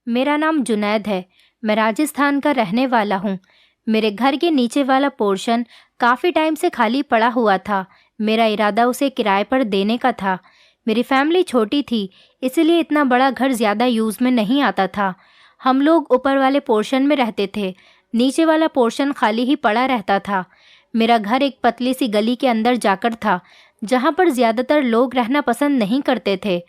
मेरा नाम जुनैद है। मैं राजस्थान का रहने वाला हूँ। मेरे घर के नीचे वाला पोर्शन काफ़ी टाइम से खाली पड़ा हुआ था। मेरा इरादा उसे किराए पर देने का था। मेरी फैमिली छोटी थी, इसलिए इतना बड़ा घर ज़्यादा यूज़ में नहीं आता था। हम लोग ऊपर वाले पोर्शन में रहते थे, नीचे वाला पोर्शन खाली ही पड़ा रहता था। मेरा घर एक पतली सी गली के अंदर जाकर था, जहाँ पर ज़्यादातर लोग रहना पसंद नहीं करते थे।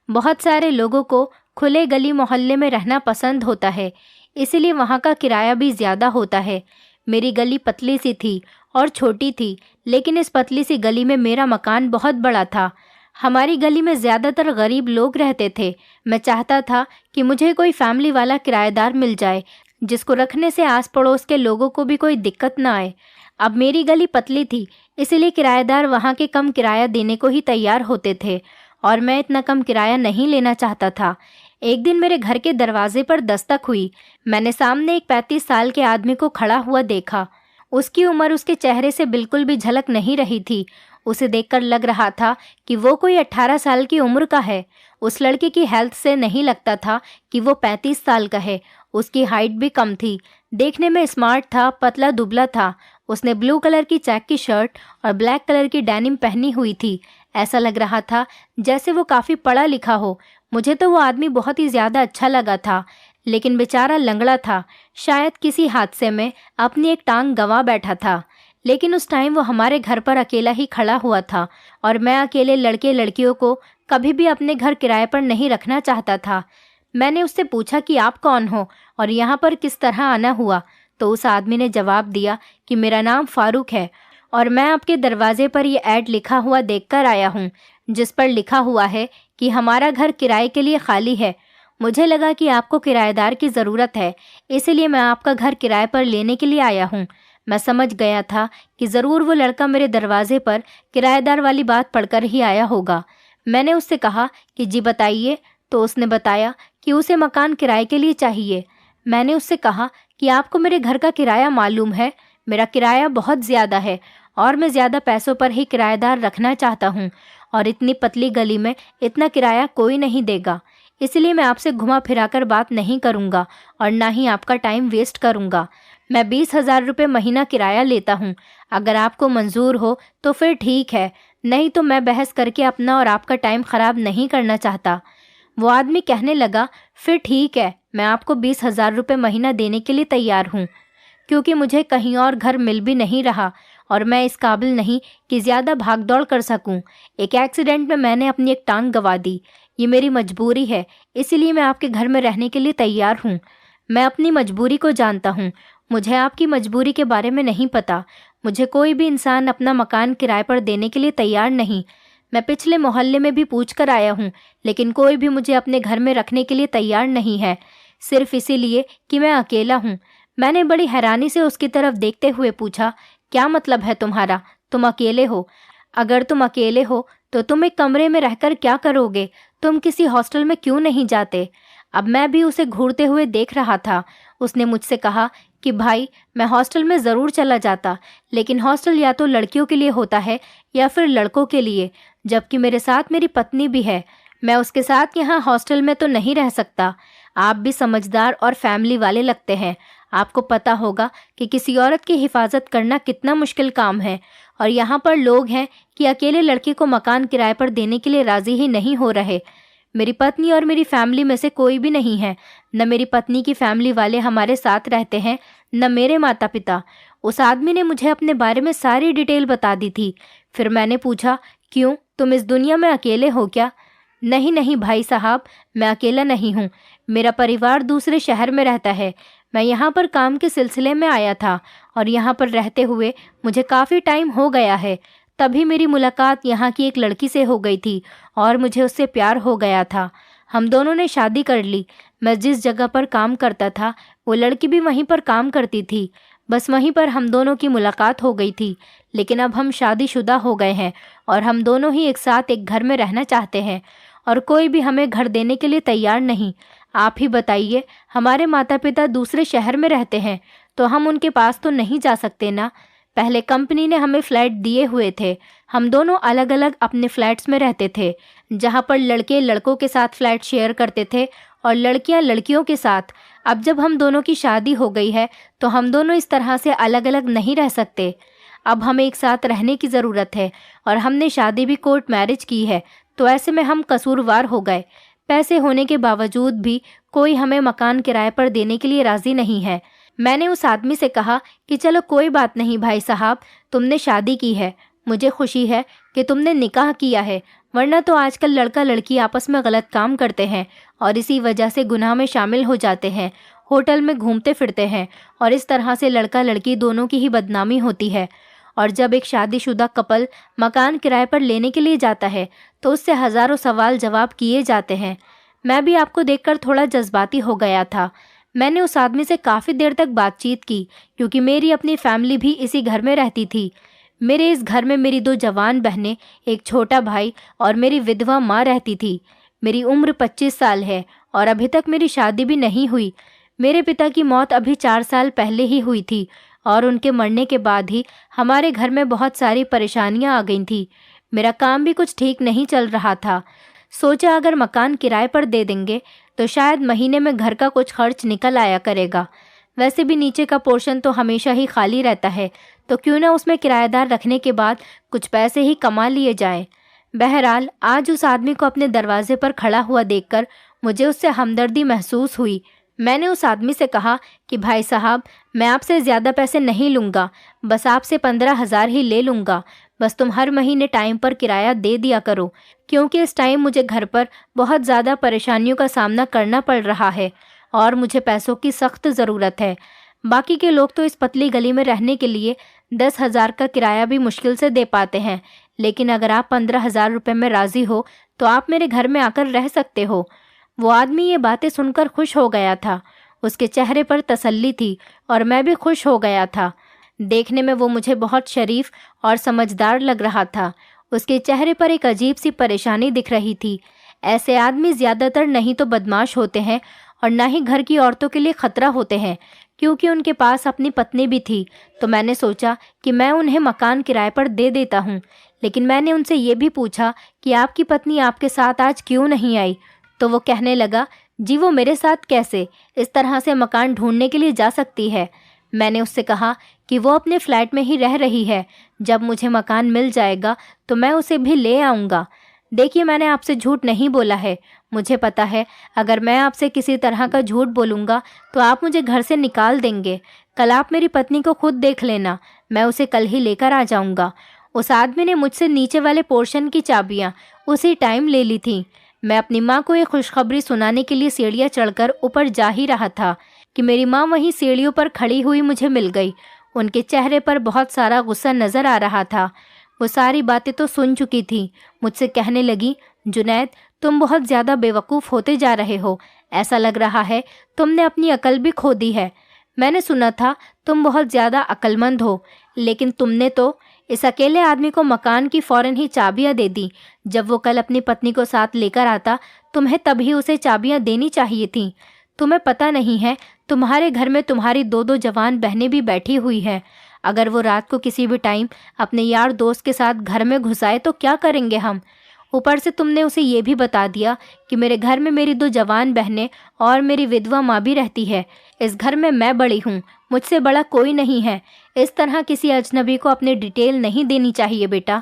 बहुत सारे लोगों को खुले गली मोहल्ले में रहना पसंद होता है, इसीलिए वहाँ का किराया भी ज़्यादा होता है। मेरी गली पतली सी थी और छोटी थी, लेकिन इस पतली सी गली में मेरा मकान बहुत बड़ा था। हमारी गली में ज़्यादातर गरीब लोग रहते थे। मैं चाहता था कि मुझे कोई फैमिली वाला किराएदार मिल जाए, जिसको रखने से आस पड़ोस के लोगों को भी कोई दिक्कत ना आए। अब मेरी गली पतली थी, इसलिए किराएदार वहाँ के कम किराया देने को ही तैयार होते थे, और मैं इतना कम किराया नहीं लेना चाहता था। एक दिन मेरे घर के दरवाजे पर दस्तक हुई। मैंने सामने एक 35 साल के आदमी को खड़ा हुआ देखा। उसकी उम्र उसके चेहरे से बिल्कुल भी झलक नहीं रही थी। उसे देखकर लग रहा था कि वो कोई 18 साल की उम्र का है। उस लड़के की हेल्थ से नहीं लगता था कि वो 35 साल का है। उसकी हाइट भी कम थी। देखने में स्मार्ट था, पतला दुबला था। उसने ब्लू कलर की चेक की शर्ट और ब्लैक कलर की डेनिम पहनी हुई थी। ऐसा लग रहा था जैसे वो काफ़ी पढ़ा लिखा हो। मुझे तो वो आदमी बहुत ही ज़्यादा अच्छा लगा था, लेकिन बेचारा लंगड़ा था। शायद किसी हादसे में अपनी एक टांग गंवा बैठा था। लेकिन उस टाइम वो हमारे घर पर अकेला ही खड़ा हुआ था, और मैं अकेले लड़के लड़कियों को कभी भी अपने घर किराए पर नहीं रखना चाहता था। मैंने उससे पूछा कि आप कौन हो और यहाँ पर किस तरह आना हुआ। तो उस आदमी ने जवाब दिया कि मेरा नाम फारूक है, और मैं आपके दरवाजे पर ये ऐड लिखा हुआ देखकर आया हूँ, जिस पर लिखा हुआ है कि हमारा घर किराए के लिए खाली है। मुझे लगा कि आपको किराएदार की ज़रूरत है, इसलिए मैं आपका घर किराए पर लेने के लिए आया हूँ। मैं समझ गया था कि ज़रूर वो लड़का मेरे दरवाजे पर किराएदार वाली बात पढ़कर ही आया होगा। मैंने उससे कहा कि जी बताइए। तो उसने बताया कि उसे मकान किराए के लिए चाहिए। मैंने उससे कहा कि आपको मेरे घर का किराया मालूम है? मेरा किराया बहुत ज़्यादा है, और मैं ज़्यादा पैसों पर ही किराएदार रखना चाहता हूँ, और इतनी पतली गली में इतना किराया कोई नहीं देगा। इसलिए मैं आपसे घुमा फिराकर बात नहीं करूँगा, और ना ही आपका टाइम वेस्ट करूँगा। मैं 20,000 रुपये महीना किराया लेता हूँ। अगर आपको मंजूर हो तो फिर ठीक है, नहीं तो मैं बहस करके अपना और आपका टाइम ख़राब नहीं करना चाहता। वो आदमी कहने लगा, फिर ठीक है, मैं आपको 20,000 रुपये महीना देने के लिए तैयार हूँ, क्योंकि मुझे कहीं और घर मिल भी नहीं रहा, और मैं इस काबिल नहीं कि ज़्यादा भाग दौड़ कर सकूं। एक एक्सीडेंट में मैंने अपनी एक टांग गंवा दी। ये मेरी मजबूरी है, इसीलिए मैं आपके घर में रहने के लिए तैयार हूँ। मैं अपनी मजबूरी को जानता हूँ, मुझे आपकी मजबूरी के बारे में नहीं पता। मुझे कोई भी इंसान अपना मकान किराए पर देने के लिए तैयार नहीं। मैं पिछले मोहल्ले में भी पूछ कर आया हूँ, लेकिन कोई भी मुझे अपने घर में रखने के लिए तैयार नहीं है, सिर्फ इसीलिए कि मैं अकेला हूँ। मैंने बड़ी हैरानी से उसकी तरफ देखते हुए पूछा, क्या मतलब है तुम्हारा? तुम अकेले हो? अगर तुम अकेले हो तो तुम एक कमरे में रहकर क्या करोगे? तुम किसी हॉस्टल में क्यों नहीं जाते? अब मैं भी उसे घूरते हुए देख रहा था। उसने मुझसे कहा कि भाई, मैं हॉस्टल में ज़रूर चला जाता, लेकिन हॉस्टल या तो लड़कियों के लिए होता है या फिर लड़कों के लिए, जबकि मेरे साथ मेरी पत्नी भी है। मैं उसके साथ यहाँ हॉस्टल में तो नहीं रह सकता। आप भी समझदार और फैमिली वाले लगते हैं। आपको पता होगा कि किसी औरत की हिफाजत करना कितना मुश्किल काम है, और यहाँ पर लोग हैं कि अकेले लड़के को मकान किराए पर देने के लिए राज़ी ही नहीं हो रहे। मेरी पत्नी और मेरी फैमिली में से कोई भी नहीं है। न मेरी पत्नी की फैमिली वाले हमारे साथ रहते हैं, न मेरे माता पिता। उस आदमी ने मुझे अपने बारे में सारी डिटेल बता दी थी। फिर मैंने पूछा, क्यों, तुम इस दुनिया में अकेले हो क्या? नहीं नहीं भाई साहब, मैं अकेला नहीं हूँ। मेरा परिवार दूसरे शहर में रहता है। मैं यहाँ पर काम के सिलसिले में आया था, और यहाँ पर रहते हुए मुझे काफ़ी टाइम हो गया है। तभी मेरी मुलाकात यहाँ की एक लड़की से हो गई थी, और मुझे उससे प्यार हो गया था। हम दोनों ने शादी कर ली। मैं जिस जगह पर काम करता था, वो लड़की भी वहीं पर काम करती थी। बस वहीं पर हम दोनों की मुलाकात हो गई थी। लेकिन अब हम शादीशुदा हो गए हैं, और हम दोनों ही एक साथ एक घर में रहना चाहते हैं, और कोई भी हमें घर देने के लिए तैयार नहीं। आप ही बताइए, हमारे माता पिता दूसरे शहर में रहते हैं, तो हम उनके पास तो नहीं जा सकते ना। पहले कंपनी ने हमें फ्लैट दिए हुए थे। हम दोनों अलग अलग अपने फ्लैट्स में रहते थे, जहाँ पर लड़के लड़कों के साथ फ्लैट शेयर करते थे और लड़कियाँ लड़कियों के साथ। अब जब हम दोनों की शादी हो गई है तो हम दोनों इस तरह से अलग अलग नहीं रह सकते। अब हमें एक साथ रहने की ज़रूरत है और हमने शादी भी कोर्ट मैरिज की है, तो ऐसे में हम कसूरवार हो गए। पैसे होने के बावजूद भी कोई हमें मकान किराए पर देने के लिए राज़ी नहीं है। मैंने उस आदमी से कहा कि चलो कोई बात नहीं भाई साहब, तुमने शादी की है, मुझे खुशी है कि तुमने निकाह किया है, वरना तो आजकल लड़का लड़की आपस में गलत काम करते हैं और इसी वजह से गुनाह में शामिल हो जाते हैं, होटल में घूमते फिरते हैं और इस तरह से लड़का लड़की दोनों की ही बदनामी होती है। और जब एक शादीशुदा कपल मकान किराए पर लेने के लिए जाता है तो उससे हज़ारों सवाल जवाब किए जाते हैं। मैं भी आपको देखकर थोड़ा जज्बाती हो गया था। मैंने उस आदमी से काफ़ी देर तक बातचीत की, क्योंकि मेरी अपनी फैमिली भी इसी घर में रहती थी। मेरे इस घर में मेरी 2 जवान बहनें, एक छोटा भाई और मेरी विधवा माँ रहती थी। मेरी उम्र 25 साल है और अभी तक मेरी शादी भी नहीं हुई। मेरे पिता की मौत अभी 4 साल पहले ही हुई थी और उनके मरने के बाद ही हमारे घर में बहुत सारी परेशानियां आ गई थी। मेरा काम भी कुछ ठीक नहीं चल रहा था। सोचा अगर मकान किराए पर दे देंगे तो शायद महीने में घर का कुछ खर्च निकल आया करेगा। वैसे भी नीचे का पोर्शन तो हमेशा ही खाली रहता है, तो क्यों ना उसमें किराएदार रखने के बाद कुछ पैसे ही कमा लिए जाएं। बहरहाल आज उस आदमी को अपने दरवाजे पर खड़ा हुआ देखकर मुझे उससे हमदर्दी महसूस हुई। मैंने उस आदमी से कहा कि भाई साहब, मैं आपसे ज़्यादा पैसे नहीं लूँगा, बस आपसे 15,000 ही ले लूँगा। बस तुम हर महीने टाइम पर किराया दे दिया करो, क्योंकि इस टाइम मुझे घर पर बहुत ज़्यादा परेशानियों का सामना करना पड़ रहा है और मुझे पैसों की सख्त ज़रूरत है। बाकी के लोग तो इस पतली गली में रहने के लिए 10,000 का किराया भी मुश्किल से दे पाते हैं, लेकिन अगर आप 15,000 रुपये में राज़ी हो तो आप मेरे घर में आकर रह सकते हो। वो आदमी ये बातें सुनकर खुश हो गया था। उसके चेहरे पर तसल्ली थी और मैं भी खुश हो गया था। देखने में वो मुझे बहुत शरीफ और समझदार लग रहा था। उसके चेहरे पर एक अजीब सी परेशानी दिख रही थी। ऐसे आदमी ज़्यादातर नहीं तो बदमाश होते हैं और ना ही घर की औरतों के लिए खतरा होते हैं। क्योंकि उनके पास अपनी पत्नी भी थी, तो मैंने सोचा कि मैं उन्हें मकान किराए पर दे देता हूँ। लेकिन मैंने उनसे ये भी पूछा कि आपकी पत्नी आपके साथ आज क्यों नहीं आई? तो वो कहने लगा, जी वो मेरे साथ कैसे इस तरह से मकान ढूंढने के लिए जा सकती है। मैंने उससे कहा कि वो अपने फ्लैट में ही रह रही है, जब मुझे मकान मिल जाएगा तो मैं उसे भी ले आऊँगा। देखिए, मैंने आपसे झूठ नहीं बोला है। मुझे पता है अगर मैं आपसे किसी तरह का झूठ बोलूँगा तो आप मुझे घर से निकाल देंगे। कल आप मेरी पत्नी को खुद देख लेना, मैं उसे कल ही लेकर आ जाऊँगा। उस आदमी ने मुझसे नीचे वाले पोर्शन की चाबियाँ उसी टाइम ले ली थी। मैं अपनी माँ को ये खुशखबरी सुनाने के लिए सीढ़ियाँ चढ़कर ऊपर जा ही रहा था कि मेरी माँ वहीं सीढ़ियों पर खड़ी हुई मुझे मिल गई। उनके चेहरे पर बहुत सारा गुस्सा नज़र आ रहा था। वो सारी बातें तो सुन चुकी थी। मुझसे कहने लगी, जुनैद, तुम बहुत ज़्यादा बेवकूफ़ होते जा रहे हो। ऐसा लग रहा है तुमने अपनी अकल भी खो दी है। मैंने सुना था तुम बहुत ज़्यादा अक्लमंद हो, लेकिन तुमने तो इस अकेले आदमी को मकान की फ़ौरन ही चाबियां दे दी। जब वो कल अपनी पत्नी को साथ लेकर आता, तुम्हें तभी उसे चाबियां देनी चाहिए थीं। तुम्हें पता नहीं है तुम्हारे घर में तुम्हारी 2-2 जवान बहनें भी बैठी हुई हैं। अगर वो रात को किसी भी टाइम अपने यार दोस्त के साथ घर में घुस आए तो क्या करेंगे हम? ऊपर से तुमने उसे ये भी बता दिया कि मेरे घर में मेरी 2 जवान बहनें और मेरी विधवा माँ भी रहती है। इस घर में मैं बड़ी हूँ, मुझसे बड़ा कोई नहीं है। इस तरह किसी अजनबी को अपनी डिटेल नहीं देनी चाहिए बेटा।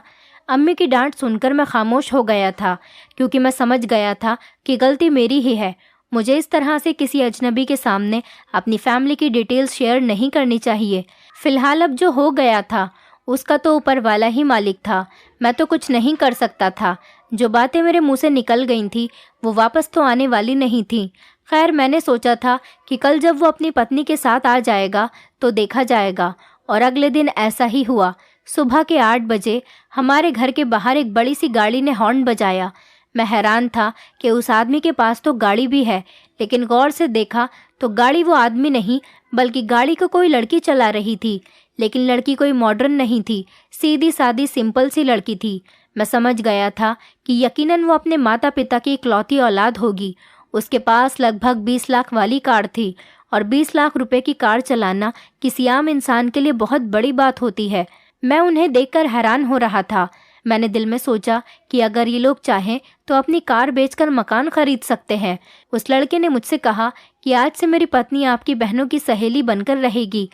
अम्मी की डांट सुनकर मैं खामोश हो गया था, क्योंकि मैं समझ गया था कि गलती मेरी ही है। मुझे इस तरह से किसी अजनबी के सामने अपनी फैमिली की डिटेल्स शेयर नहीं करनी चाहिए। फ़िलहाल अब जो हो गया था उसका तो ऊपर वाला ही मालिक था, मैं तो कुछ नहीं कर सकता था। जो बातें मेरे मुंह से निकल गई थी वो वापस तो आने वाली नहीं थी। खैर, मैंने सोचा था कि कल जब वो अपनी पत्नी के साथ आ जाएगा तो देखा जाएगा, और अगले दिन ऐसा ही हुआ। सुबह के 8 बजे हमारे घर के बाहर एक बड़ी सी गाड़ी ने हॉर्न बजाया। मैं हैरान था कि उस आदमी के पास तो गाड़ी भी है, लेकिन गौर से देखा तो गाड़ी वो आदमी नहीं बल्कि गाड़ी को कोई लड़की चला रही थी। लेकिन लड़की कोई मॉडर्न नहीं थी, सीधी सादी सिंपल सी लड़की थी। मैं समझ गया था कि यकीनन वो अपने माता पिता की इकलौती औलाद होगी। उसके पास लगभग 20 लाख वाली कार थी और 20 लाख रुपए की कार चलाना किसी आम इंसान के लिए बहुत बड़ी बात होती है। मैं उन्हें देखकर हैरान हो रहा था। मैंने दिल में सोचा कि अगर ये लोग चाहें तो अपनी कार बेचकर मकान खरीद सकते हैं। उस लड़के ने मुझसे कहा कि आज से मेरी पत्नी आपकी बहनों की सहेली बनकर रहेगी।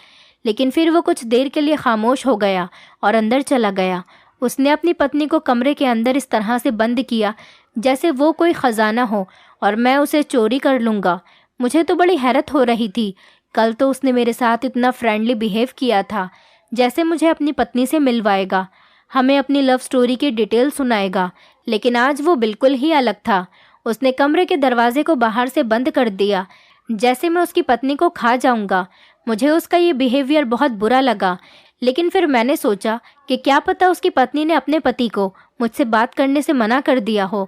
लेकिन फिर वो कुछ देर के लिए खामोश हो गया और अंदर चला गया। उसने अपनी पत्नी को कमरे के अंदर इस तरह से बंद किया जैसे वो कोई खजाना हो और मैं उसे चोरी कर लूँगा। मुझे तो बड़ी हैरत हो रही थी। कल तो उसने मेरे साथ इतना फ्रेंडली बिहेव किया था, जैसे मुझे अपनी पत्नी से मिलवाएगा, हमें अपनी लव स्टोरी की डिटेल सुनाएगा। लेकिन आज वो बिल्कुल ही अलग था। उसने कमरे के दरवाजे को बाहर से बंद कर दिया, जैसे मैं उसकी पत्नी को खा जाऊंगा। मुझे उसका ये बिहेवियर बहुत बुरा लगा। लेकिन फिर मैंने सोचा कि क्या पता उसकी पत्नी ने अपने पति को मुझसे बात करने से मना कर दिया हो।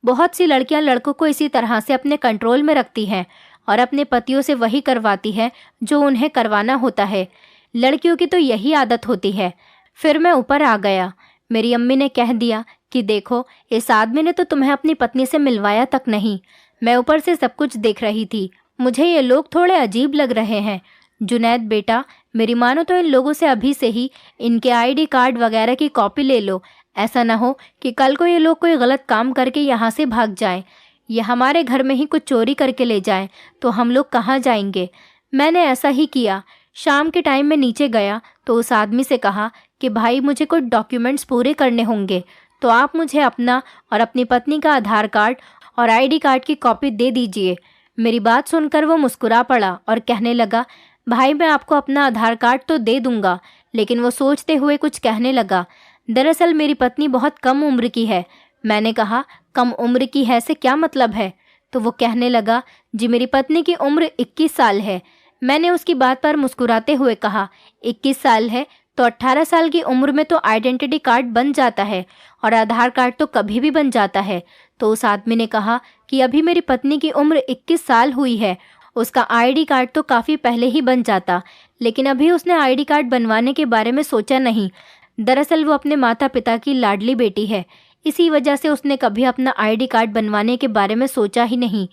बहुत सी लड़कियां लड़कों को इसी तरह से अपने कंट्रोल में रखती हैं और अपने पतियों से वही करवाती है जो उन्हें करवाना होता है। लड़कियों की तो यही आदत होती है। फिर मैं ऊपर आ गया। मेरी अम्मी ने कह दिया कि देखो, इस आदमी ने तो तुम्हें अपनी पत्नी से मिलवाया तक नहीं। मैं ऊपर से सब कुछ देख रही थी। मुझे ये लोग थोड़े अजीब लग रहे हैं। जुनैद बेटा, मेरी मानो तो इन लोगों से अभी से ही इनके आईडी कार्ड वगैरह की कॉपी ले लो। ऐसा ना हो कि कल को ये लोग कोई गलत काम करके यहाँ से भाग जाएं। ये हमारे घर में ही कुछ चोरी करके ले जाएं तो हम लोग कहाँ जाएंगे। मैंने ऐसा ही किया। शाम के टाइम में नीचे गया तो उस आदमी से कहा कि भाई, मुझे कुछ डॉक्यूमेंट्स पूरे करने होंगे, तो आप मुझे अपना और अपनी पत्नी का आधार कार्ड और आईडी कार्ड की कॉपी दे दीजिए। मेरी बात सुनकर वो मुस्कुरा पड़ा और कहने लगा, भाई मैं आपको अपना आधार कार्ड तो दे दूंगा। लेकिन वो सोचते हुए कुछ कहने लगा, दरअसल मेरी पत्नी बहुत कम उम्र की है। मैंने कहा, कम उम्र की है से क्या मतलब है? तो वो कहने लगा, जी मेरी पत्नी की उम्र 21 साल है। मैंने उसकी बात पर मुस्कुराते हुए कहा, 21 साल है तो 18 साल की उम्र में तो आइडेंटिटी कार्ड बन जाता है और आधार कार्ड तो कभी भी बन जाता है। तो उस आदमी ने कहा कि अभी मेरी पत्नी की उम्र 21 साल हुई है, उसका आईडी कार्ड तो काफ़ी पहले ही बन जाता, लेकिन अभी उसने आईडी कार्ड बनवाने के बारे में सोचा नहीं। दरअसल वो अपने माता पिता की लाडली बेटी है, इसी वजह से उसने कभी अपना आईडी कार्ड बनवाने के बारे में सोचा ही नहीं।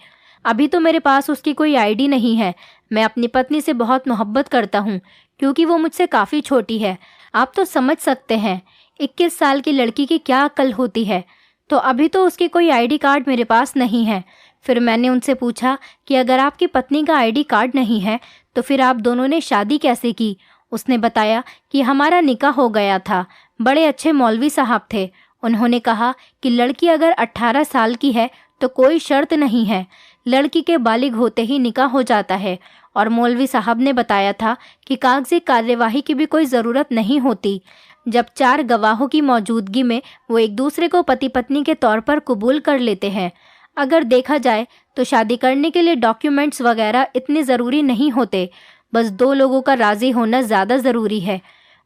अभी तो मेरे पास उसकी कोई आईडी नहीं है। मैं अपनी पत्नी से बहुत मोहब्बत करता हूँ क्योंकि वो मुझसे काफ़ी छोटी है। आप तो समझ सकते हैं 21 साल की लड़की की क्या अक्ल होती है। तो अभी तो उसकी कोई आईडी कार्ड मेरे पास नहीं है। फिर मैंने उनसे पूछा कि अगर आपकी पत्नी का आईडी कार्ड नहीं है तो फिर आप दोनों ने शादी कैसे की? उसने बताया कि हमारा निकाह हो गया था। बड़े अच्छे मौलवी साहब थे। उन्होंने कहा कि लड़की अगर 18 साल की है तो कोई शर्त नहीं है, लड़की के बालिग होते ही निकाह हो जाता है। और मौलवी साहब ने बताया था कि कागजी कार्यवाही की भी कोई ज़रूरत नहीं होती, जब 4 गवाहों की मौजूदगी में वो एक दूसरे को पति पत्नी के तौर पर कबूल कर लेते हैं। अगर देखा जाए तो शादी करने के लिए डॉक्यूमेंट्स वगैरह इतने ज़रूरी नहीं होते, बस 2 लोगों का राज़ी होना ज़्यादा ज़रूरी है।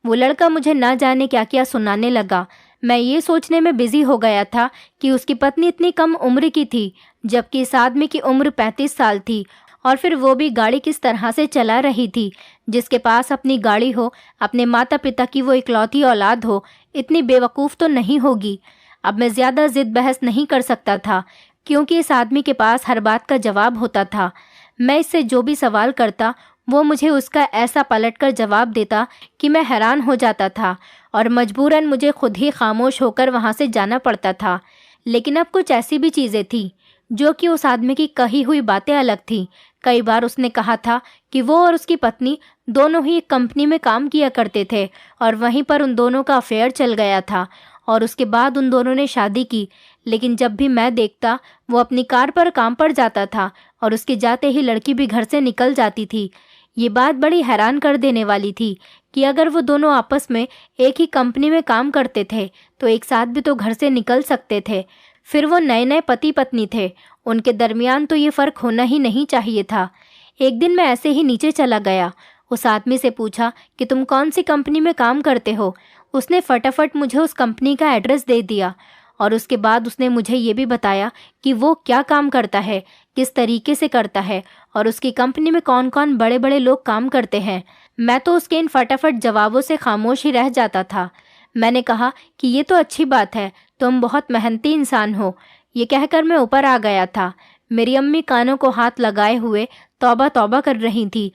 वो लड़का मुझे ना जाने क्या क्या सुनाने लगा। मैं ये सोचने में बिजी हो गया था कि उसकी पत्नी इतनी कम उम्र की थी, जबकि इस आदमी की उम्र 35 साल थी। और फिर वो भी गाड़ी किस तरह से चला रही थी। जिसके पास अपनी गाड़ी हो, अपने माता पिता की वो इकलौती औलाद हो, इतनी बेवकूफ़ तो नहीं होगी। अब मैं ज़्यादा जिद बहस नहीं कर सकता था क्योंकि इस आदमी के पास हर बात का जवाब होता था। मैं इससे जो भी सवाल करता वो मुझे उसका ऐसा पलटकर जवाब देता कि मैं हैरान हो जाता था और मजबूरन मुझे खुद ही खामोश होकर वहाँ से जाना पड़ता था। लेकिन अब कुछ ऐसी भी चीज़ें थीं जो कि उस आदमी की कही हुई बातें अलग थीं। कई बार उसने कहा था कि वो और उसकी पत्नी दोनों ही एक कंपनी में काम किया करते थे और वहीं पर उन दोनों का अफेयर चल गया था और उसके बाद उन दोनों ने शादी की। लेकिन जब भी मैं देखता वो अपनी कार पर काम पर जाता था और उसके जाते ही लड़की भी घर से निकल जाती थी। ये बात बड़ी हैरान कर देने वाली थी कि अगर वो दोनों आपस में एक ही कंपनी में काम करते थे तो एक साथ भी तो घर से निकल सकते थे। फिर वो नए नए पति पत्नी थे, उनके दरमियान तो ये फ़र्क होना ही नहीं चाहिए था। एक दिन मैं ऐसे ही नीचे चला गया। उस आदमी से पूछा कि तुम कौन सी कंपनी में काम करते हो? उसने फटाफट मुझे उस कंपनी का एड्रेस दे दिया और उसके बाद उसने मुझे ये भी बताया कि वो क्या काम करता है, किस तरीके से करता है और उसकी कंपनी में कौन कौन बड़े बड़े लोग काम करते हैं। मैं तो उसके इन फटाफट जवाबों से खामोश ही रह जाता था। मैंने कहा कि ये तो अच्छी बात है, तुम बहुत मेहनती इंसान हो। ये कहकर मैं ऊपर आ गया था। मेरी अम्मी कानों को हाथ लगाए हुए तौबा तौबा कर रही थी।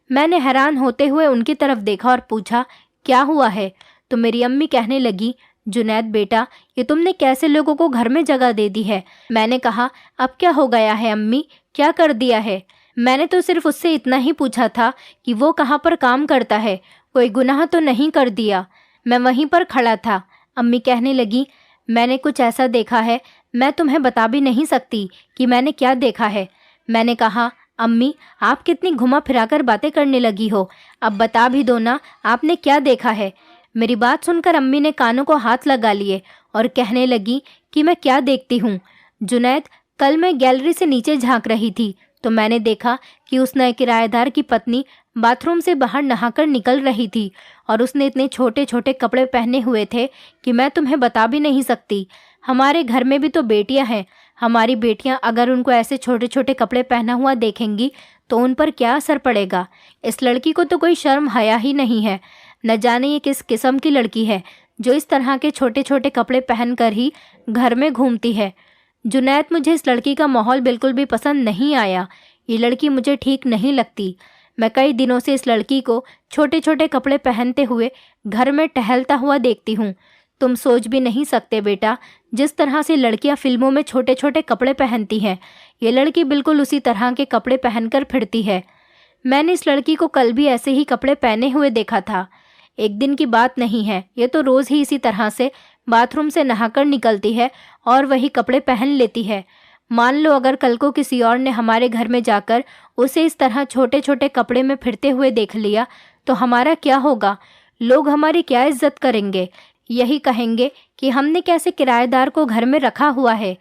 मैंने हैरान होते हुए उनकी तरफ देखा और पूछा, क्या हुआ है? तो मेरी अम्मी कहने लगी, जुनैद बेटा, ये तुमने कैसे लोगों को घर में जगह दे दी है? मैंने कहा, अब क्या हो गया है अम्मी, क्या कर दिया है? मैंने तो सिर्फ उससे इतना ही पूछा था कि वो कहाँ पर काम करता है, कोई गुनाह तो नहीं कर दिया। मैं वहीं पर खड़ा था। अम्मी कहने लगी, मैंने कुछ ऐसा देखा है, मैं तुम्हें बता भी नहीं सकती कि मैंने क्या देखा है। मैंने कहा, अम्मी आप कितनी घुमा फिराकर बातें करने लगी हो, अब बता भी दो ना, आपने क्या देखा है? मेरी बात सुनकर अम्मी ने कानों को हाथ लगा लिए और कहने लगी कि मैं क्या देखती हूँ। जुनैद, कल मैं गैलरी से नीचे झांक रही थी तो मैंने देखा कि उस नए किराएदार की पत्नी बाथरूम से बाहर नहाकर निकल रही थी और उसने इतने छोटे छोटे कपड़े पहने हुए थे कि मैं तुम्हें बता भी नहीं सकती। हमारे घर में भी तो बेटियां हैं, हमारी बेटियां अगर उनको ऐसे छोटे छोटे कपड़े पहना हुआ देखेंगी तो उन पर क्या असर पड़ेगा? इस लड़की को तो कोई शर्म हया ही नहीं है। न जाने ये किस किस्म की लड़की है जो इस तरह के छोटे छोटे कपड़े पहनकर ही घर में घूमती है। जुनैद, मुझे इस लड़की का माहौल बिल्कुल भी पसंद नहीं आया। ये लड़की मुझे ठीक नहीं लगती। मैं कई दिनों से इस लड़की को छोटे छोटे कपड़े पहनते हुए घर में टहलता हुआ देखती हूँ। तुम सोच भी नहीं सकते बेटा, जिस तरह से लड़कियां फिल्मों में छोटे छोटे कपड़े पहनती हैं, ये लड़की बिल्कुल उसी तरह के कपड़े पहनकर फिरती है। मैंने इस लड़की को कल भी ऐसे ही कपड़े पहने हुए देखा था। एक दिन की बात नहीं है, ये तो रोज़ ही इसी तरह से बाथरूम से नहाकर निकलती है और वही कपड़े पहन लेती है। मान लो अगर कल को किसी और ने हमारे घर में जाकर उसे इस तरह छोटे छोटे कपड़े में फिरते हुए देख लिया तो हमारा क्या होगा? लोग हमारी क्या इज्जत करेंगे? यही कहेंगे कि हमने कैसे किराएदार को घर में रखा हुआ है।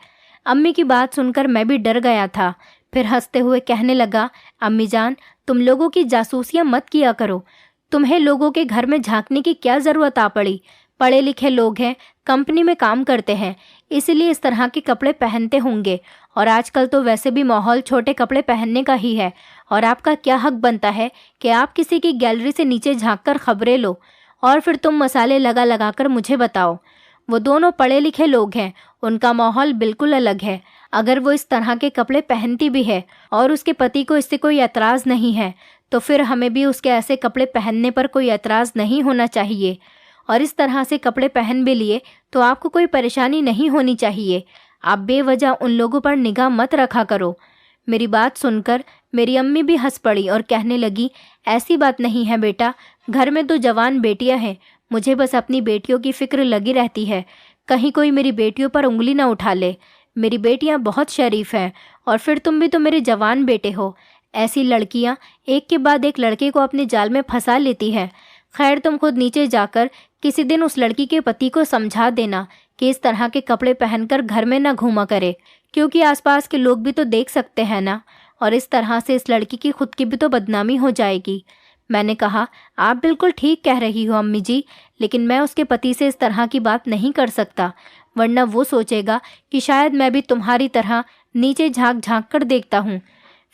अम्मी की बात सुनकर मैं भी डर गया था। फिर हंसते हुए कहने लगा, अम्मी जान, तुम लोगों की जासूसियां मत किया करो। तुम्हें लोगों के घर में झांकने की क्या ज़रूरत आ पड़ी? पढ़े लिखे लोग हैं, कंपनी में काम करते हैं, इसलिए इस तरह के कपड़े पहनते होंगे। और आजकल तो वैसे भी माहौल छोटे कपड़े पहनने का ही है। और आपका क्या हक बनता है कि आप किसी की गैलरी से नीचे झांककर खबरें लो और फिर तुम मसाले लगा लगा कर मुझे बताओ? वो दोनों पढ़े लिखे लोग हैं, उनका माहौल बिल्कुल अलग है। अगर वो इस तरह के कपड़े पहनती भी है और उसके पति को इससे कोई एतराज़ नहीं है तो फिर हमें भी उसके ऐसे कपड़े पहनने पर कोई एतराज़ नहीं होना चाहिए। और इस तरह से कपड़े पहन भी लिए तो आपको कोई परेशानी नहीं होनी चाहिए। आप बेवजह उन लोगों पर निगाह मत रखा करो। मेरी बात सुनकर मेरी अम्मी भी हंस पड़ी और कहने लगी, ऐसी बात नहीं है बेटा, घर में तो जवान बेटियां हैं, मुझे बस अपनी बेटियों की फिक्र लगी रहती है, कहीं कोई मेरी बेटियों पर उंगली ना उठा ले। मेरी बेटियां बहुत शरीफ हैं और फिर तुम भी तो मेरे जवान बेटे हो। ऐसी लड़कियां एक के बाद एक लड़के को अपने जाल में फंसा लेती हैं। खैर, तुम खुद नीचे जाकर किसी दिन उस लड़की के पति को समझा देना कि इस तरह के कपड़े पहनकर घर में ना घूमा करे, क्योंकि आसपास के लोग भी तो देख सकते हैं ना, और इस तरह से इस लड़की की खुद की भी तो बदनामी हो जाएगी। मैंने कहा, आप बिल्कुल ठीक कह रही हो अम्मी जी, लेकिन मैं उसके पति से इस तरह की बात नहीं कर सकता, वरना वो सोचेगा कि शायद मैं भी तुम्हारी तरह नीचे झांक झांक कर देखता हूँ।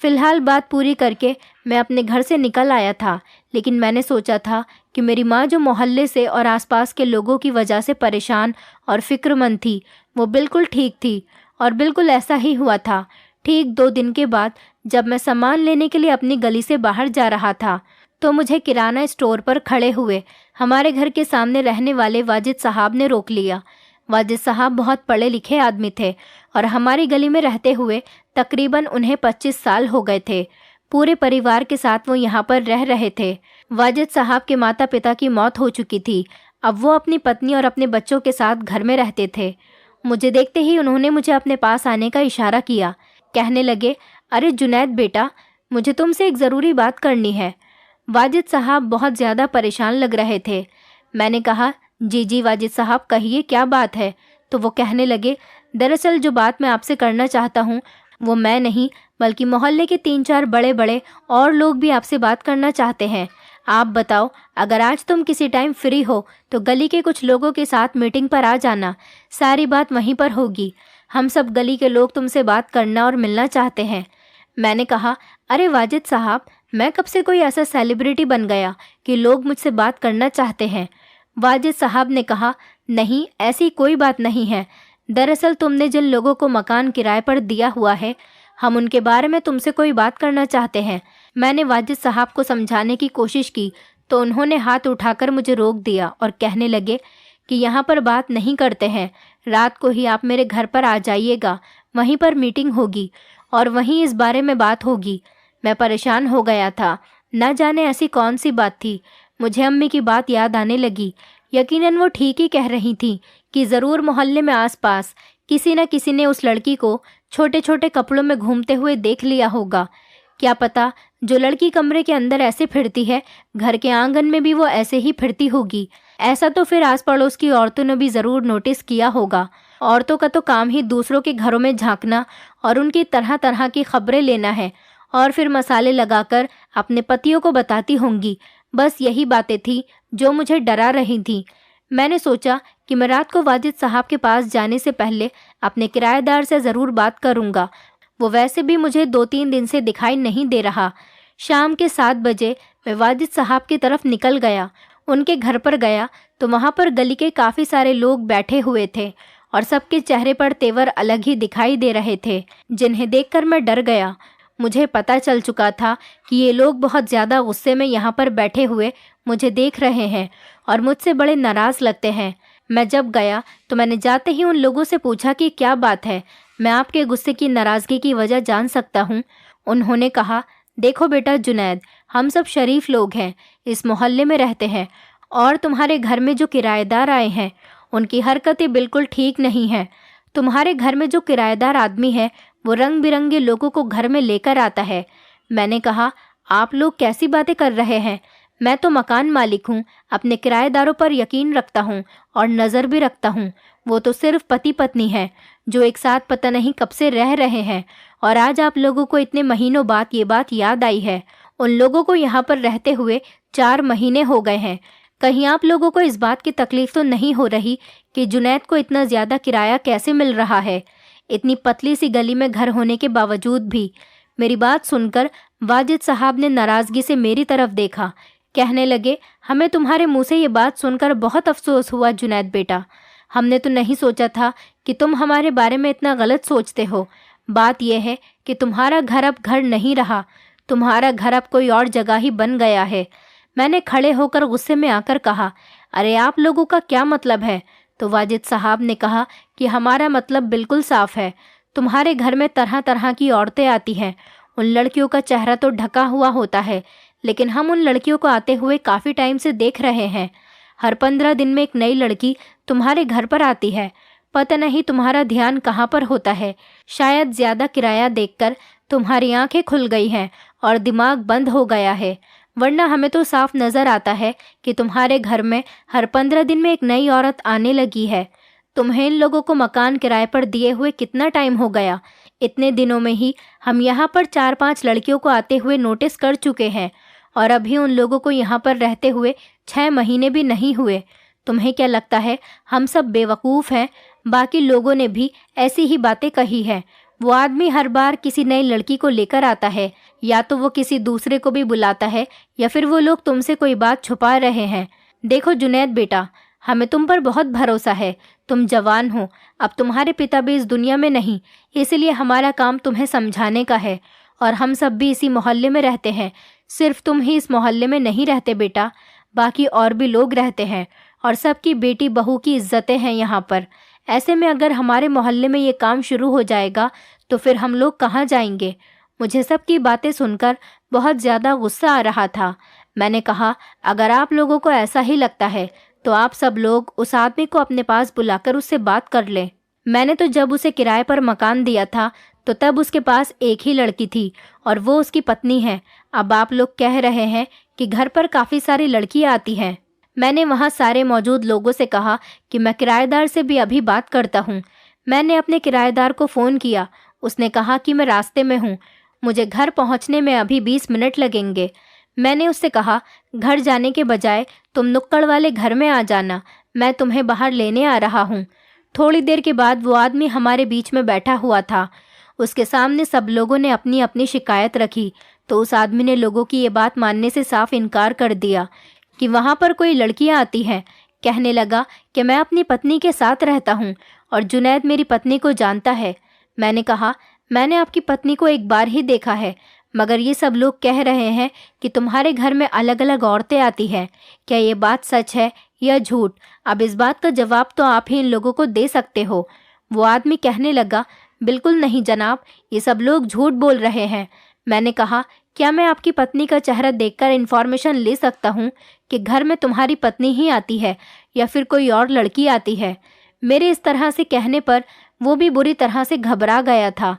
फिलहाल बात पूरी करके मैं अपने घर से निकल आया था, लेकिन मैंने सोचा था कि मेरी माँ जो मोहल्ले से और आसपास के लोगों की वजह से परेशान और फिक्रमंद थी, वो बिल्कुल ठीक थी। और बिल्कुल ऐसा ही हुआ था। ठीक 2 दिन के बाद जब मैं सामान लेने के लिए अपनी गली से बाहर जा रहा था तो मुझे किराना स्टोर पर खड़े हुए हमारे घर के सामने रहने वाले वाजिद साहब ने रोक लिया। वाजिद साहब बहुत पढ़े लिखे आदमी थे और हमारी गली में रहते हुए तकरीबन उन्हें 25 साल हो गए थे। पूरे परिवार के साथ वो यहाँ पर रह रहे थे। वाजिद साहब के माता पिता की मौत हो चुकी थी। अब वो अपनी पत्नी और अपने बच्चों के साथ घर में रहते थे। मुझे देखते ही उन्होंने मुझे अपने पास आने का इशारा किया। कहने लगे, अरे जुनैद बेटा, मुझे तुमसे एक ज़रूरी बात करनी है। वाजिद साहब बहुत ज़्यादा परेशान लग रहे थे। मैंने कहा, जी जी वाजिद साहब, कहिए क्या बात है। तो वो कहने लगे, दरअसल जो बात मैं आपसे करना चाहता हूँ वो मैं नहीं बल्कि मोहल्ले के 3-4 बड़े बड़े और लोग भी आपसे बात करना चाहते हैं। आप बताओ, अगर आज तुम किसी टाइम फ्री हो तो गली के कुछ लोगों के साथ मीटिंग पर आ जाना, सारी बात वहीं पर होगी। हम सब गली के लोग तुमसे बात करना और मिलना चाहते हैं। मैंने कहा, अरे वाजिद साहब, मैं कब से कोई ऐसा सेलिब्रिटी बन गया कि लोग मुझसे बात करना चाहते हैं? वाजिद साहब ने कहा, नहीं, ऐसी कोई बात नहीं है। दरअसल तुमने जिन लोगों को मकान किराए पर दिया हुआ है, हम उनके बारे में तुमसे कोई बात करना चाहते हैं। मैंने वाजिद साहब को समझाने की कोशिश की तो उन्होंने हाथ उठाकर मुझे रोक दिया और कहने लगे कि यहाँ पर बात नहीं करते हैं, रात को ही आप मेरे घर पर आ जाइएगा, वहीं पर मीटिंग होगी और वहीं इस बारे में बात होगी। मैं परेशान हो गया था, न जाने ऐसी कौन सी बात थी। मुझे अम्मी की बात याद आने लगी। यकीनन वो ठीक ही कह रही थी कि ज़रूर मोहल्ले में आसपास किसी न किसी ने उस लड़की को छोटे छोटे कपड़ों में घूमते हुए देख लिया होगा। क्या पता जो लड़की कमरे के अंदर ऐसे फिरती है, घर के आंगन में भी वो ऐसे ही फिरती होगी। ऐसा तो फिर आस पड़ोस की औरतों ने भी ज़रूर नोटिस किया होगा। औरतों का तो काम ही दूसरों के घरों में झांकना और उनकी तरह तरह की खबरें लेना है और फिर मसाले लगाकर अपने पतियों को बताती होंगी। बस यही बातें थी जो मुझे डरा रही थी। मैंने सोचा कि मैं रात को वाजिद साहब के पास जाने से पहले अपने किराएदार से ज़रूर बात करूँगा। वो वैसे भी मुझे 2-3 दिन से दिखाई नहीं दे रहा। शाम के 7 बजे मैं वाजिद साहब की तरफ निकल गया। उनके घर पर गया तो वहाँ पर गली के काफ़ी सारे लोग बैठे हुए थे और सबके चेहरे पर तेवर अलग ही दिखाई दे रहे थे, जिन्हें देखकर मैं डर गया। मुझे पता चल चुका था कि ये लोग बहुत ज़्यादा गुस्से में यहाँ पर बैठे हुए मुझे देख रहे हैं और मुझसे बड़े नाराज़ लगते हैं। मैं जब गया तो मैंने जाते ही उन लोगों से पूछा कि क्या बात है, मैं आपके गुस्से की नाराज़गी की वजह जान सकता हूँ। उन्होंने कहा, देखो बेटा जुनैद, हम सब शरीफ लोग हैं, इस मोहल्ले में रहते हैं और तुम्हारे घर में जो किराएदार आए हैं उनकी हरकतें बिल्कुल ठीक नहीं हैं। तुम्हारे घर में जो किराएदार आदमी है वो रंग बिरंगे लोगों को घर में लेकर आता है। मैंने कहा, आप लोग कैसी बातें कर रहे हैं? मैं तो मकान मालिक हूँ, अपने किराएदारों पर यकीन रखता हूँ और नज़र भी रखता हूँ। वो तो सिर्फ पति पत्नी हैं जो एक साथ पता नहीं कब से रह रहे हैं और आज आप लोगों को इतने महीनों बाद ये बात याद आई है। उन लोगों को यहाँ पर रहते हुए 4 महीने हो गए हैं। कहीं आप लोगों को इस बात की तकलीफ तो नहीं हो रही कि जुनैद को इतना ज़्यादा किराया कैसे मिल रहा है, इतनी पतली सी गली में घर होने के बावजूद भी? मेरी बात सुनकर वाजिद साहब ने नाराज़गी से मेरी तरफ देखा। कहने लगे, हमें तुम्हारे मुंह से ये बात सुनकर बहुत अफसोस हुआ जुनैद बेटा। हमने तो नहीं सोचा था कि तुम हमारे बारे में इतना गलत सोचते हो। बात यह है कि तुम्हारा घर अब घर नहीं रहा, तुम्हारा घर अब कोई और जगह ही बन गया है। मैंने खड़े होकर गुस्से में आकर कहा, अरे आप लोगों का क्या मतलब है? तो वाजिद साहब ने कहा कि हमारा मतलब बिल्कुल साफ है। तुम्हारे घर में तरह तरह की औरतें आती हैं। उन लड़कियों का चेहरा तो ढका हुआ होता है, लेकिन हम उन लड़कियों को आते हुए काफ़ी टाइम से देख रहे हैं। हर 15 दिन में एक नई लड़की तुम्हारे घर पर आती है। पता नहीं तुम्हारा ध्यान कहाँ पर होता है। शायद ज़्यादा किराया देखकर तुम्हारी आंखें खुल गई हैं और दिमाग बंद हो गया है, वरना हमें तो साफ नज़र आता है कि तुम्हारे घर में हर 15 दिन में एक नई औरत आने लगी है। तुम्हें इन लोगों को मकान किराए पर दिए हुए कितना टाइम हो गया? इतने दिनों में ही हम यहाँ पर 4-5 लड़कियों को आते हुए नोटिस कर चुके हैं और अभी उन लोगों को यहाँ पर रहते हुए 6 महीने भी नहीं हुए। तुम्हें क्या लगता है हम सब बेवकूफ़ हैं? बाकी लोगों ने भी ऐसी ही बातें कही हैं। वो आदमी हर बार किसी नई लड़की को लेकर आता है, या तो वो किसी दूसरे को भी बुलाता है या फिर वो लोग तुमसे कोई बात छुपा रहे हैं। देखो जुनैद बेटा, हमें तुम पर बहुत भरोसा है। तुम जवान हो, अब तुम्हारे पिता भी इस दुनिया में नहीं, इसलिए हमारा काम तुम्हें समझाने का है। और हम सब भी इसी मोहल्ले में रहते हैं। सिर्फ तुम ही इस मोहल्ले में नहीं रहते बेटा, बाकी और भी लोग रहते हैं और सबकी बेटी बहू की इज्जतें हैं यहाँ पर। ऐसे में अगर हमारे मोहल्ले में ये काम शुरू हो जाएगा तो फिर हम लोग कहाँ जाएंगे? मुझे सबकी बातें सुनकर बहुत ज़्यादा गुस्सा आ रहा था। मैंने कहा, अगर आप लोगों को ऐसा ही लगता है तो आप सब लोग उस आदमी को अपने पास बुलाकर उससे बात कर लें। मैंने तो जब उसे किराए पर मकान दिया था तो तब उसके पास एक ही लड़की थी और वो उसकी पत्नी है। अब आप लोग कह रहे हैं कि घर पर काफ़ी सारी लड़कियां आती हैं। मैंने वहाँ सारे मौजूद लोगों से कहा कि मैं किराएदार से भी अभी बात करता हूँ। मैंने अपने किराएदार को फ़ोन किया। उसने कहा कि मैं रास्ते में हूँ, मुझे घर पहुँचने में अभी 20 मिनट लगेंगे। मैंने उससे कहा, घर जाने के बजाय तुम नुक्कड़ वाले घर में आ जाना, मैं तुम्हें बाहर लेने आ रहा हूँ। थोड़ी देर के बाद वो आदमी हमारे बीच में बैठा हुआ था। उसके सामने सब लोगों ने अपनी अपनी शिकायत रखी तो उस आदमी ने लोगों की ये बात मानने से साफ इनकार कर दिया कि वहाँ पर कोई लड़कियाँ आती हैं। कहने लगा कि मैं अपनी पत्नी के साथ रहता हूँ और जुनैद मेरी पत्नी को जानता है। मैंने कहा, मैंने आपकी पत्नी को एक बार ही देखा है, मगर ये सब लोग कह रहे हैं कि तुम्हारे घर में अलग अलग औरतें आती हैं। क्या ये बात सच है या झूठ? अब इस बात का जवाब तो आप ही इन लोगों को दे सकते हो। वो आदमी कहने लगा, बिल्कुल नहीं जनाब, ये सब लोग झूठ बोल रहे हैं। मैंने कहा, क्या मैं आपकी पत्नी का चेहरा देखकर इन्फॉर्मेशन ले सकता हूँ कि घर में तुम्हारी पत्नी ही आती है या फिर कोई और लड़की आती है? मेरे इस तरह से कहने पर वो भी बुरी तरह से घबरा गया था।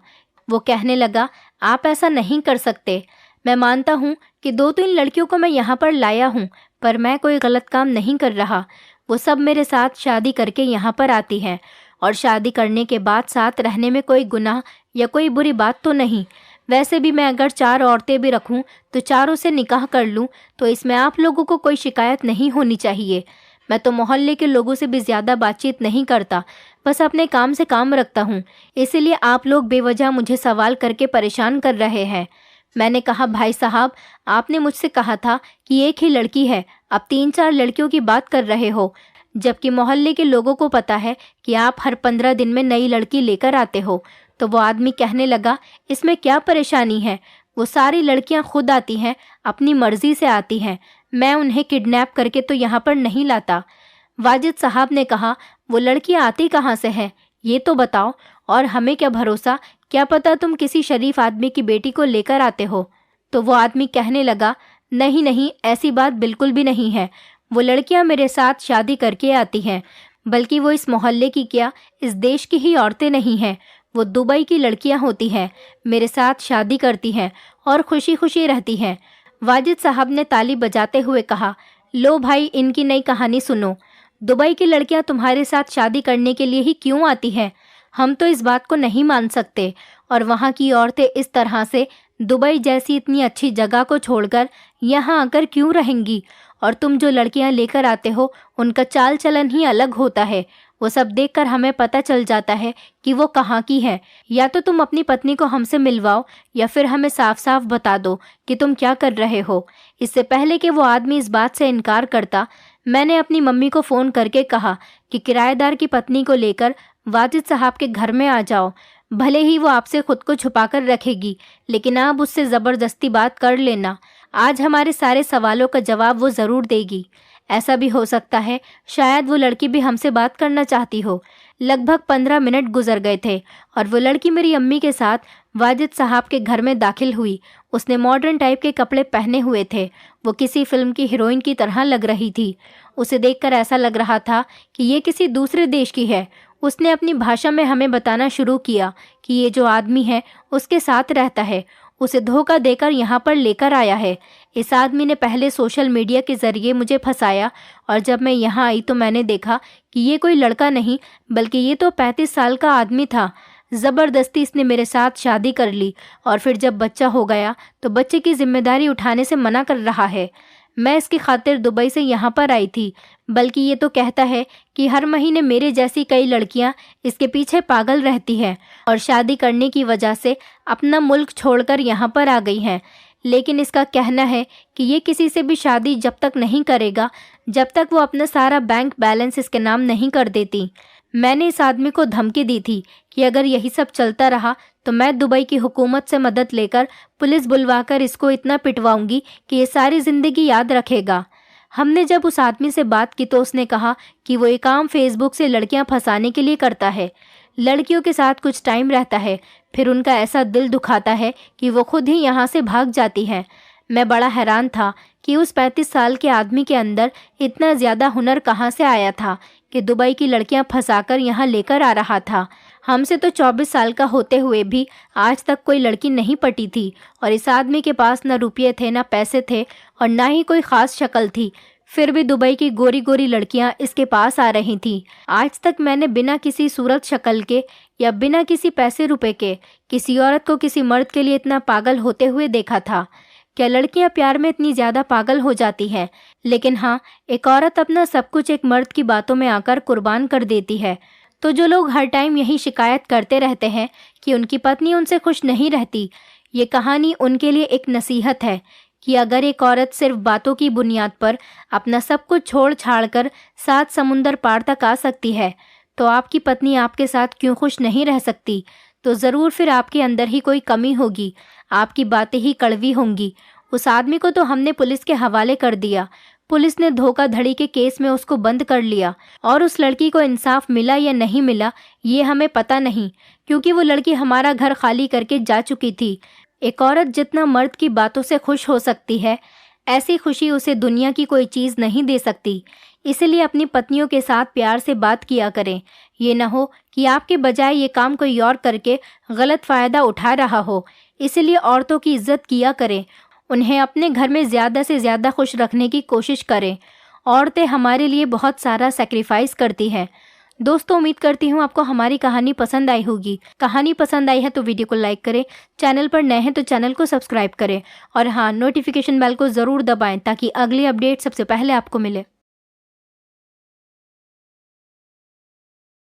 वो कहने लगा, आप ऐसा नहीं कर सकते। मैं मानता हूँ कि 2-3 लड़कियों को मैं यहाँ पर लाया हूँ, पर मैं कोई गलत काम नहीं कर रहा। वो सब मेरे साथ शादी करके यहाँ पर आती हैं, और शादी करने के बाद साथ रहने में कोई गुनाह या कोई बुरी बात तो नहीं। वैसे भी मैं अगर 4 औरतें भी रखूं तो चारों से निकाह कर लूं तो इसमें आप लोगों को कोई शिकायत नहीं होनी चाहिए। मैं तो मोहल्ले के लोगों से भी ज़्यादा बातचीत नहीं करता, बस अपने काम से काम रखता हूँ। इसीलिए आप लोग बेवजह मुझे सवाल करके परेशान कर रहे हैं। मैंने कहा, भाई साहब, आपने मुझसे कहा था कि एक ही लड़की है, अब 3-4 लड़कियों की बात कर रहे हो, जबकि मोहल्ले के लोगों को पता है कि आप हर 15 दिन में नई लड़की लेकर आते हो। तो वो आदमी कहने लगा, इसमें क्या परेशानी है? वो सारी लड़कियां खुद आती हैं, अपनी मर्जी से आती हैं। मैं उन्हें किडनैप करके तो यहाँ पर नहीं लाता। वाजिद साहब ने कहा, वो लड़कियां आती कहाँ से हैं, ये तो बताओ। और हमें क्या भरोसा, क्या पता तुम किसी शरीफ आदमी की बेटी को लेकर आते हो। तो वो आदमी कहने लगा, नहीं नहीं, ऐसी बात बिल्कुल भी नहीं है। वो लड़कियां मेरे साथ शादी करके आती हैं, बल्कि वो इस मोहल्ले की क्या, इस देश की ही औरतें नहीं हैं। वो दुबई की लड़कियां होती हैं, मेरे साथ शादी करती हैं और खुशी खुशी रहती हैं। वाजिद साहब ने ताली बजाते हुए कहा, लो भाई, इनकी नई कहानी सुनो। दुबई की लड़कियां तुम्हारे साथ शादी करने के लिए ही क्यों आती हैं? हम तो इस बात को नहीं मान सकते। और वहाँ की औरतें इस तरह से दुबई जैसी इतनी अच्छी जगह को छोड़कर यहाँ आकर क्यों रहेंगी? और तुम जो लड़कियाँ लेकर आते हो, उनका चाल चलन ही अलग होता है। वो सब देखकर हमें पता चल जाता है कि वो कहाँ की है। या तो तुम अपनी पत्नी को हमसे मिलवाओ या फिर हमें साफ साफ बता दो कि तुम क्या कर रहे हो। इससे पहले कि वो आदमी इस बात से इनकार करता, मैंने अपनी मम्मी को फ़ोन करके कहा कि किराएदार की पत्नी को लेकर वाजिद साहब के घर में आ जाओ। भले ही वो आपसे खुद को छुपाकर रखेगी, लेकिन आप उससे ज़बरदस्ती बात कर लेना। आज हमारे सारे सवालों का जवाब वो ज़रूर देगी। ऐसा भी हो सकता है शायद वो लड़की भी हमसे बात करना चाहती हो। लगभग 15 मिनट गुजर गए थे और वो लड़की मेरी अम्मी के साथ वाजिद साहब के घर में दाखिल हुई। उसने मॉडर्न टाइप के कपड़े पहने हुए थे। वो किसी फिल्म की हीरोइन की तरह लग रही थी। उसे देखकर ऐसा लग रहा था कि ये किसी दूसरे देश की है। उसने अपनी भाषा में हमें बताना शुरू किया कि ये जो आदमी है उसके साथ रहता है, उसे धोखा देकर यहाँ पर लेकर आया है। इस आदमी ने पहले सोशल मीडिया के ज़रिए मुझे फंसाया, और जब मैं यहाँ आई तो मैंने देखा कि ये कोई लड़का नहीं बल्कि ये तो 35 साल का आदमी था। ज़बरदस्ती इसने मेरे साथ शादी कर ली, और फिर जब बच्चा हो गया तो बच्चे की जिम्मेदारी उठाने से मना कर रहा है। मैं इसकी खातिर दुबई से यहाँ पर आई थी, बल्कि ये तो कहता है कि हर महीने मेरे जैसी कई लड़कियाँ इसके पीछे पागल रहती हैं और शादी करने की वजह से अपना मुल्क छोड़कर यहाँ पर आ गई हैं। लेकिन इसका कहना है कि ये किसी से भी शादी जब तक नहीं करेगा जब तक वो अपना सारा बैंक बैलेंस इसके नाम नहीं कर देती। मैंने इस आदमी को धमकी दी थी कि अगर यही सब चलता रहा तो मैं दुबई की हुकूमत से मदद लेकर पुलिस बुलवाकर इसको इतना पिटवाऊंगी कि ये सारी ज़िंदगी याद रखेगा। हमने जब उस आदमी से बात की तो उसने कहा कि वो ये काम फेसबुक से लड़कियां फंसाने के लिए करता है। लड़कियों के साथ कुछ टाइम रहता है, फिर उनका ऐसा दिल दुखाता है कि वो खुद ही यहाँ से भाग जाती हैं। मैं बड़ा हैरान था कि उस 35 साल के आदमी के अंदर इतना ज़्यादा हुनर कहाँ से आया था कि दुबई की लड़कियां फंसाकर यहाँ लेकर आ रहा था। हमसे तो 24 साल का होते हुए भी आज तक कोई लड़की नहीं पटी थी, और इस आदमी के पास न रुपये थे, न पैसे थे, और ना ही कोई ख़ास शक्ल थी। फिर भी दुबई की गोरी गोरी लड़कियां इसके पास आ रही थीं। आज तक मैंने बिना किसी सूरत शक्ल के या बिना किसी पैसे रुपए के किसी औरत को किसी मर्द के लिए इतना पागल होते हुए देखा था। क्या लड़कियां प्यार में इतनी ज़्यादा पागल हो जाती हैं? लेकिन हाँ, एक औरत अपना सब कुछ एक मर्द की बातों में आकर कुर्बान कर देती है। तो जो लोग हर टाइम यही शिकायत करते रहते हैं कि उनकी पत्नी उनसे खुश नहीं रहती, ये कहानी उनके लिए एक नसीहत है कि अगर एक औरत सिर्फ बातों की बुनियाद पर अपना सब कुछ छोड़ छाड़ कर 7 समुंदर पार तक आ सकती है, तो आपकी पत्नी आपके साथ क्यों खुश नहीं रह सकती? तो ज़रूर फिर आपके अंदर ही कोई कमी होगी, आपकी बातें ही कड़वी होंगी। उस आदमी को तो हमने पुलिस के हवाले कर दिया। पुलिस ने धोखाधड़ी के केस में उसको बंद कर लिया और उस लड़की को इंसाफ मिला या नहीं मिला ये हमें पता नहीं, क्योंकि वो लड़की हमारा घर खाली करके जा चुकी थी। एक औरत जितना मर्द की बातों से खुश हो सकती है, ऐसी खुशी उसे दुनिया की कोई चीज़ नहीं दे सकती। इसलिए अपनी पत्नियों के साथ प्यार से बात किया करें। ये न हो कि आपके बजाय ये काम कोई और करके गलत फ़ायदा उठा रहा हो। इसलिए औरतों की इज्जत किया करें, उन्हें अपने घर में ज़्यादा से ज़्यादा खुश रखने की कोशिश करें। औरतें हमारे लिए बहुत सारा सेक्रीफाइस करती हैं। दोस्तों, उम्मीद करती हूँ आपको हमारी कहानी पसंद आई होगी। कहानी पसंद आई है तो वीडियो को लाइक करें, चैनल पर नए हैं तो चैनल को सब्सक्राइब करें और हाँ, नोटिफिकेशन बेल को ज़रूर दबाएं ताकि अगली अपडेट सबसे पहले आपको मिले।